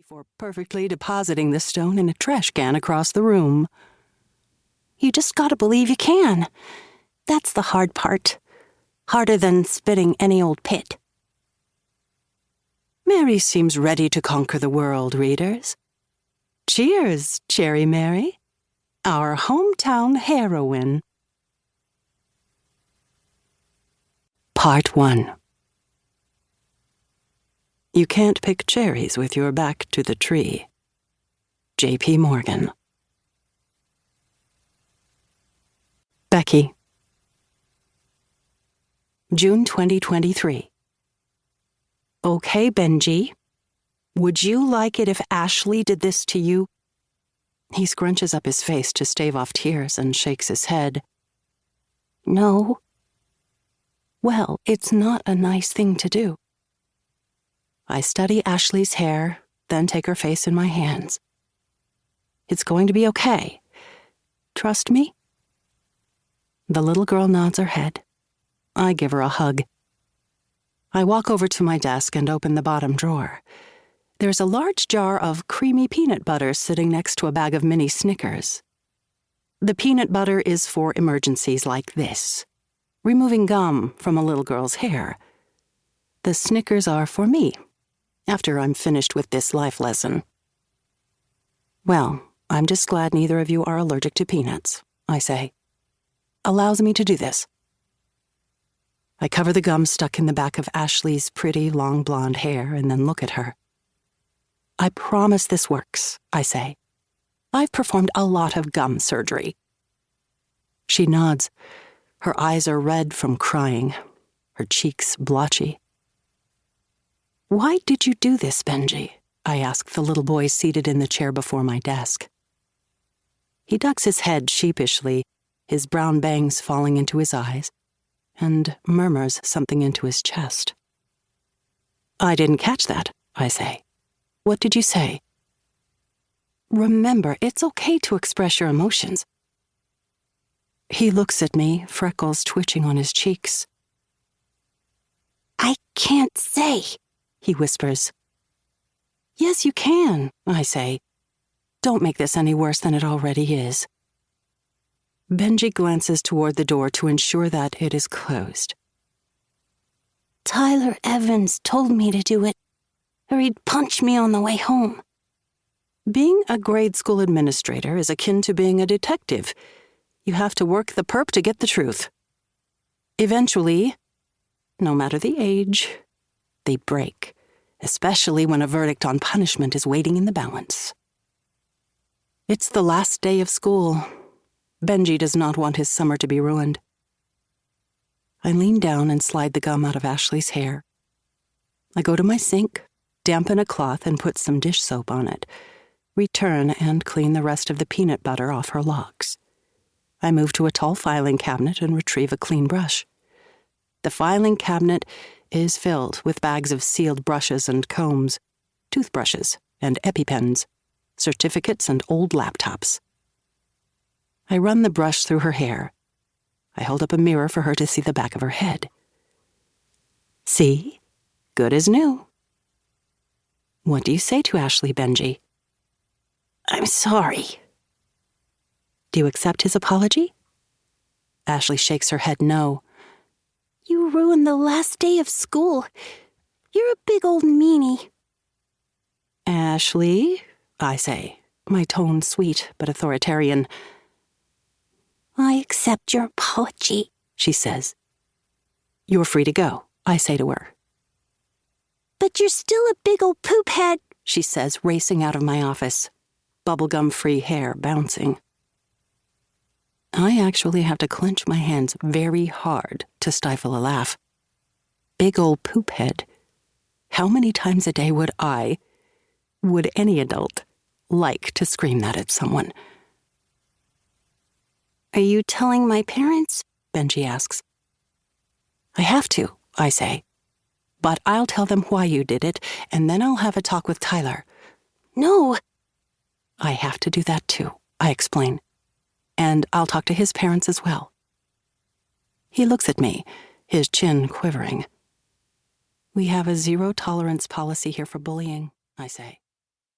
before perfectly depositing the stone in a trash can across the room. You just gotta believe you can. That's the hard part. Harder than spitting any old pit. Mary seems ready to conquer the world, readers. Cheers, Cherry Mary, our hometown heroine. Part 1. You can't pick cherries with your back to the tree. J.P. Morgan. Becky. June 2023. Okay, Benji. Would you like it if Ashley did this to you? He scrunches up his face to stave off tears and shakes his head. No. Well, it's not a nice thing to do. I study Ashley's hair, then take her face in my hands. It's going to be okay. Trust me? The little girl nods her head. I give her a hug. I walk over to my desk and open the bottom drawer. There's a large jar of creamy peanut butter sitting next to a bag of mini Snickers. The peanut butter is for emergencies like this. Removing gum from a little girl's hair. The Snickers are for me, after I'm finished with this life lesson. Well, I'm just glad neither of you are allergic to peanuts, I say. Allows me to do this. I cover the gum stuck in the back of Ashley's pretty, long blonde hair and then look at her. I promise this works, I say. I've performed a lot of gum surgery. She nods. Her eyes are red from crying, her cheeks blotchy. Why did you do this, Benji? I ask the little boy seated in the chair before my desk. He ducks his head sheepishly, his brown bangs falling into his eyes, and murmurs something into his chest. I didn't catch that, I say. What did you say? Remember, it's okay to express your emotions. He looks at me, freckles twitching on his cheeks. I can't say, he whispers. Yes, you can, I say. Don't make this any worse than it already is. Benji glances toward the door to ensure that it is closed. Tyler Evans told me to do it, or he'd punch me on the way home. Being a grade school administrator is akin to being a detective. You have to work the perp to get the truth. Eventually, no matter the age, they break, especially when a verdict on punishment is waiting in the balance. It's the last day of school. Benji does not want his summer to be ruined. I lean down and slide the gum out of Ashley's hair. I go to my sink, dampen a cloth and put some dish soap on it, return and clean the rest of the peanut butter off her locks. I move to a tall filing cabinet and retrieve a clean brush. The filing cabinet is filled with bags of sealed brushes and combs, toothbrushes and EpiPens, certificates and old laptops. I run the brush through her hair. I hold up a mirror for her to see the back of her head. See? Good as new. What do you say to Ashley, Benji? I'm sorry. Do you accept his apology? Ashley shakes her head no. You ruined the last day of school. You're a big old meanie. Ashley, I say, my tone sweet but authoritarian. I accept your apology, she says. You're free to go, I say to her. But you're still a big old poop head, she says, racing out of my office, bubblegum-free hair bouncing. I actually have to clench my hands very hard to stifle a laugh. Big old poop head. How many times a day would any adult, like to scream that at someone? Are you telling my parents? Benji asks. I have to, I say. But I'll tell them why you did it, and then I'll have a talk with Tyler. No. I have to do that too, I explain. And I'll talk to his parents as well. He looks at me, his chin quivering. We have a zero-tolerance policy here for bullying, I say.